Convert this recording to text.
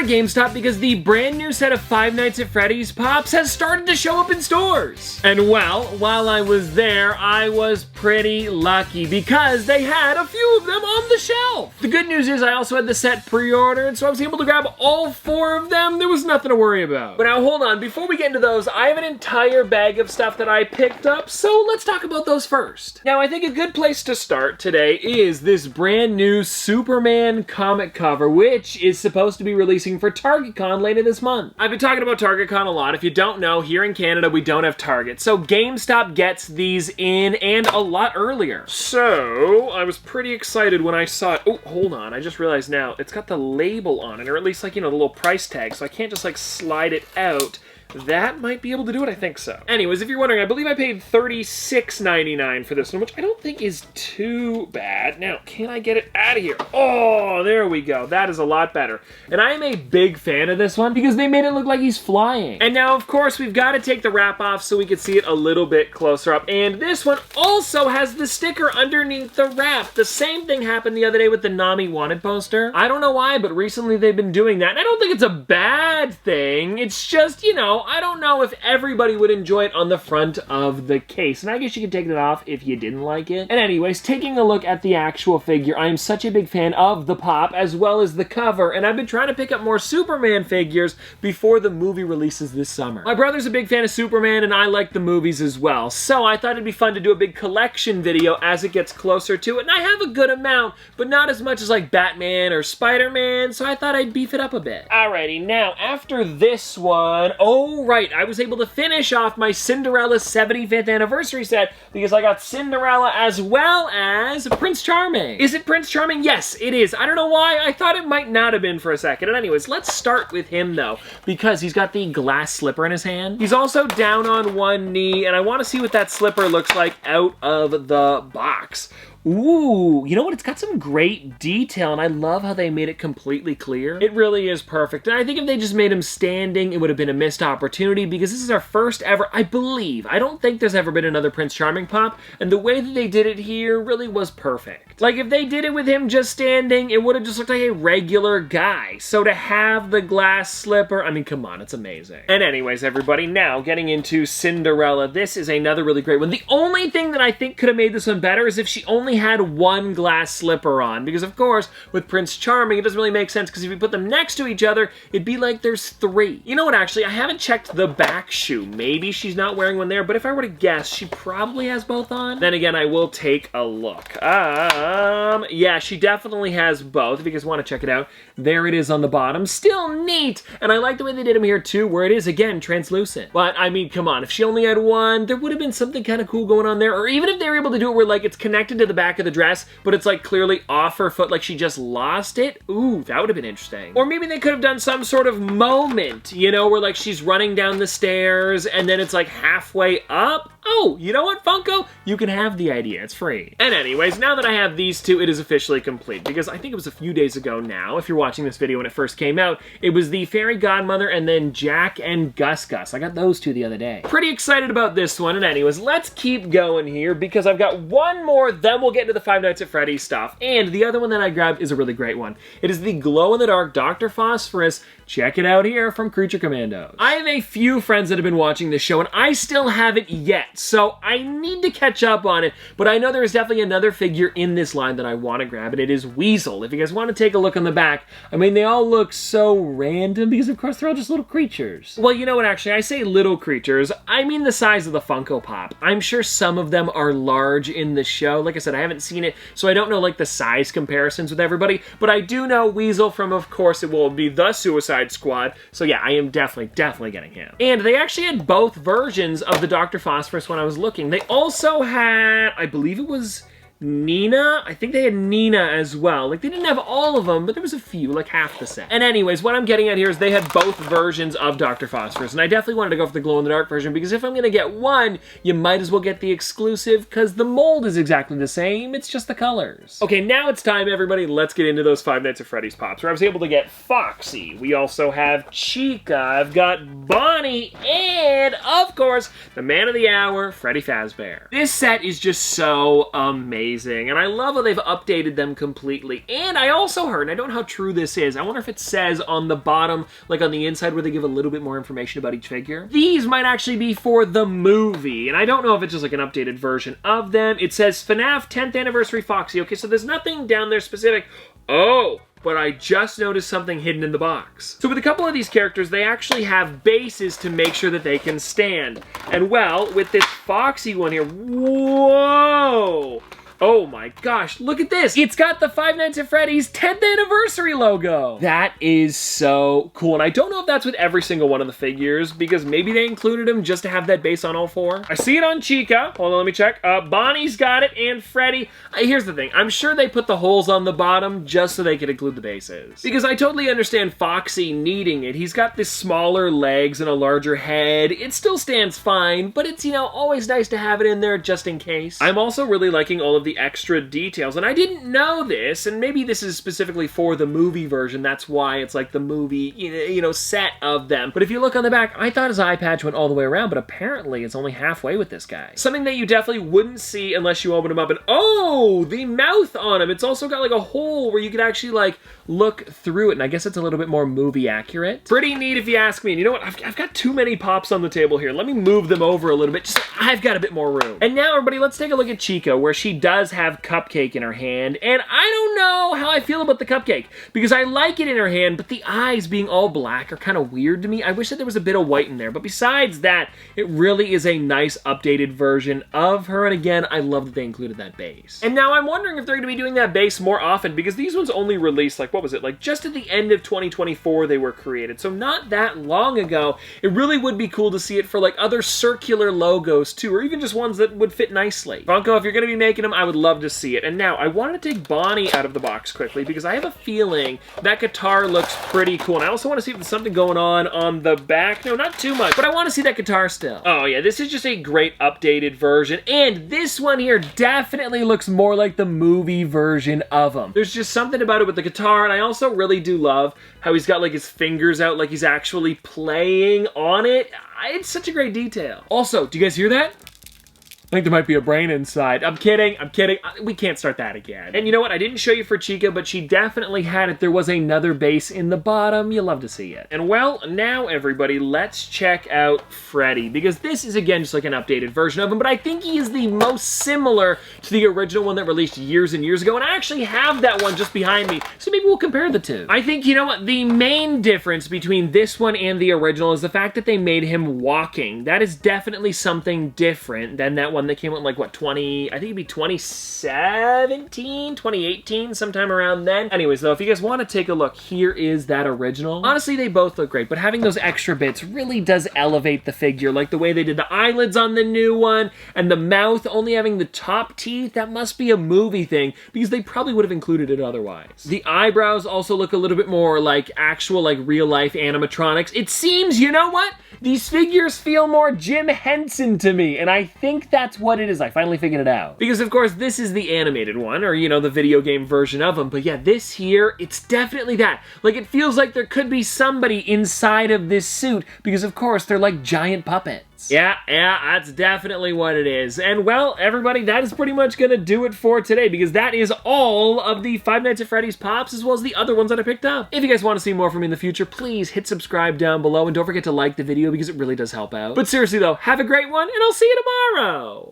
to GameStop because the brand new set of Five Nights at Freddy's Pops has started to show up in stores. And well, while I was there, I was pretty lucky because they had a few of them on the shelf. The good news is I also had the set pre-ordered, so I was able to grab all 4 of them. There was nothing to worry about. But now hold on, before we get into those, I have an entire bag of stuff that I picked up, so let's talk about those first. Now, I think a good place to start today is this brand new Superman comic cover, which is supposed to be releasing for TargetCon later this month. I've been talking about TargetCon a lot. If you don't know, here in Canada, we don't have Target, so GameStop gets these in and a lot earlier. So, I was pretty excited when I saw it. Oh, hold on, I just realized now, it's got the label on it, or at least like, you know, the little price tag, so I can't just like slide it out. That might be able to do it, I think so. Anyways, if you're wondering, I believe I paid $36.99 for this one, which I don't think is too bad. Now, can I get it out of here? Oh, there we go. That is a lot better. And I am a big fan of this one because they made it look like he's flying. And now, of course, we've got to take the wrap off so we can see it a little bit closer up. And this one also has the sticker underneath the wrap. The same thing happened the other day with the Nami Wanted poster. I don't know why, but recently they've been doing that. And I don't think it's a bad thing. It's just, you know, I don't know if everybody would enjoy it on the front of the case, and I guess you could take it off if you didn't like it. And anyways, taking a look at the actual figure, I am such a big fan of the pop as well as the cover, and I've been trying to pick up more Superman figures before the movie releases this summer. My brother's a big fan of Superman, and I like the movies as well, so I thought it'd be fun to do a big collection video as it gets closer to it, and I have a good amount, but not as much as like Batman or Spider-Man, so I thought I'd beef it up a bit. Alrighty, now after this one, oh right, I was able to finish off my Cinderella 75th anniversary set because I got Cinderella as well as Prince Charming. Is it Prince Charming? Yes, it is. I don't know why. I thought it might not have been for a second. And anyways, let's start with him though, because he's got the glass slipper in his hand. He's also down on one knee, and I want to see what that slipper looks like out of the box. Ooh, you know what? It's got some great detail, and I love how they made it completely clear. It really is perfect, and I think if they just made him standing, it would have been a missed opportunity, because this is our first ever, I believe, I don't think there's ever been another Prince Charming pop, and the way that they did it here really was perfect. Like, if they did it with him just standing, it would have just looked like a regular guy. So to have the glass slipper, I mean, come on, it's amazing. And anyways, everybody, now getting into Cinderella, this is another really great one. The only thing that I think could have made this one better is if she only had one glass slipper on, because of course with Prince Charming it doesn't really make sense, because if you put them next to each other it'd be like there's 3. You know what, actually I haven't checked the back shoe. Maybe she's not wearing one there, but if I were to guess, she probably has both on. Then again, I will take a look. Yeah, she definitely has both. If you guys want to check it out, there it is on the bottom. Still neat, and I like the way they did them here too, where it is again translucent. But I mean, come on, if she only had one, there would have been something kind of cool going on there. Or even if they were able to do it where like it's connected to the back of the dress, but it's like clearly off her foot, like she just lost it. Ooh, that would have been interesting. Or maybe they could have done some sort of moment, you know, where like she's running down the stairs and then it's like halfway up. Oh, you know what, Funko? You can have the idea, it's free. And anyways, now that I have these two, it is officially complete, because I think it was a few days ago now, if you're watching this video when it first came out, it was the Fairy Godmother and then Jack and Gus Gus. I got those two the other day. Pretty excited about this one, and anyways, let's keep going here, because I've got one more, then we'll get into the Five Nights at Freddy stuff, and the other one that I grabbed is a really great one. It is the glow-in-the-dark Dr. Phosphorus. Check it out here from Creature Commandos. I have a few friends that have been watching this show, and I still haven't yet, so I need to catch up on it, but I know there is definitely another figure in this line that I want to grab, and it is Weasel. If you guys want to take a look on the back, I mean, they all look so random, because of course they're all just little creatures. Well, you know what, actually, I say little creatures, I mean the size of the Funko Pop. I'm sure some of them are large in the show. Like I said, I haven't seen it, so I don't know like the size comparisons with everybody, but I do know Weasel from, of course, it will be the Suicide Squad, so yeah, I am definitely getting him. And they actually had both versions of the Dr. Phosphorus when I was looking. They also had, I believe it was Nina? I think they had Nina as well. Like, they didn't have all of them, but there was a few, like half the set. And anyways, what I'm getting at here is they had both versions of Dr. Phosphorus, and I definitely wanted to go for the glow-in-the-dark version, because if I'm gonna get one, you might as well get the exclusive, because the mold is exactly the same, it's just the colors. Okay, now it's time, everybody, let's get into those Five Nights at Freddy's Pops, where I was able to get Foxy. We also have Chica, I've got Bonnie, and, of course, the man of the hour, Freddy Fazbear. This set is just so amazing. amazing, and I love how they've updated them completely. And I also heard, and I don't know how true this is, I wonder if it says on the bottom, like on the inside where they give a little bit more information about each figure, these might actually be for the movie, and I don't know if it's just like an updated version of them. It says FNAF 10th Anniversary Foxy. Okay, so there's nothing down there specific. Oh, but I just noticed something hidden in the box. So with a couple of these characters, they actually have bases to make sure that they can stand. And well, with this Foxy one here, whoa! Oh my gosh, look at this. It's got the Five Nights at Freddy's 10th anniversary logo. That is so cool. And I don't know if that's with every single one of the figures, because maybe they included them just to have that base on all four. I see it on Chica. Hold on, let me check. Bonnie's got it, and Freddy. Here's the thing. I'm sure they put the holes on the bottom just so they could include the bases. Because I totally understand Foxy needing it. He's got this smaller legs and a larger head. It still stands fine, but it's, you know, always nice to have it in there just in case. I'm also really liking all of the extra details, and I didn't know this, and maybe this is specifically for the movie version, that's why it's like the movie, you know, set of them. But if you look on the back, I thought his eye patch went all the way around, but apparently it's only halfway with this guy. Something that you definitely wouldn't see unless you open him up, and oh, the mouth on him. It's also got like a hole where you could actually like look through it, and I guess it's a little bit more movie accurate. Pretty neat if you ask me. And you know what? I've got too many pops on the table here. Let me move them over a little bit, just so I've got a bit more room. And now, everybody, let's take a look at Chica, where she does have cupcake in her hand, and I don't know how I feel about the cupcake, because I like it in her hand, but the eyes being all black are kind of weird to me. I wish that there was a bit of white in there, but besides that, it really is a nice updated version of her, and again, I love that they included that base. And now I'm wondering if they're going to be doing that base more often, because these ones only released, like, what was it, like just at the end of 2024 they were created, so not that long ago. It really would be cool to see it for like other circular logos too, or even just ones that would fit nicely. Funko, if you're going to be making them, I would love to see it. And now, I wanted to take Bonnie out of the box quickly, because I have a feeling that guitar looks pretty cool, and I also want to see if there's something going on the back. No, not too much, but I want to see that guitar still. Oh yeah, this is just a great updated version, and this one here definitely looks more like the movie version of him. There's just something about it with the guitar, and I also really do love how he's got like his fingers out like he's actually playing on it. It's such a great detail. Also, do you guys hear that? I think there might be a brain inside. I'm kidding, I'm kidding. We can't start that again. And you know what? I didn't show you for Chica, but she definitely had it. There was another base in the bottom. You love to see it. And well, now everybody, let's check out Freddy, because this is again just like an updated version of him, but I think he is the most similar to the original one that released years and years ago, and I actually have that one just behind me, so maybe we'll compare the two. I think, you know what? The main difference between this one and the original is the fact that they made him walking. That is definitely something different than that one that came out in like, what, I think it'd be 2017, 2018, sometime around then. Anyways, though, if you guys want to take a look, here is that original. Honestly, they both look great, but having those extra bits really does elevate the figure, like the way they did the eyelids on the new one, and the mouth only having the top teeth. That must be a movie thing, because they probably would have included it otherwise. The eyebrows also look a little bit more like actual, like, real-life animatronics. It seems, you know what? These figures feel more Jim Henson to me, and I think that's what it is. I finally figured it out. Because, of course, this is the animated one, or, you know, the video game version of them. But yeah, this here, it's definitely that. Like, it feels like there could be somebody inside of this suit, because, of course, they're like giant puppets. Yeah, that's definitely what it is. And, well, everybody, that is pretty much gonna do it for today, because that is all of the Five Nights at Freddy's Pops, as well as the other ones that I picked up. If you guys want to see more from me in the future, please hit subscribe down below, and don't forget to like the video, because it really does help out. But seriously, though, have a great one, and I'll see you tomorrow!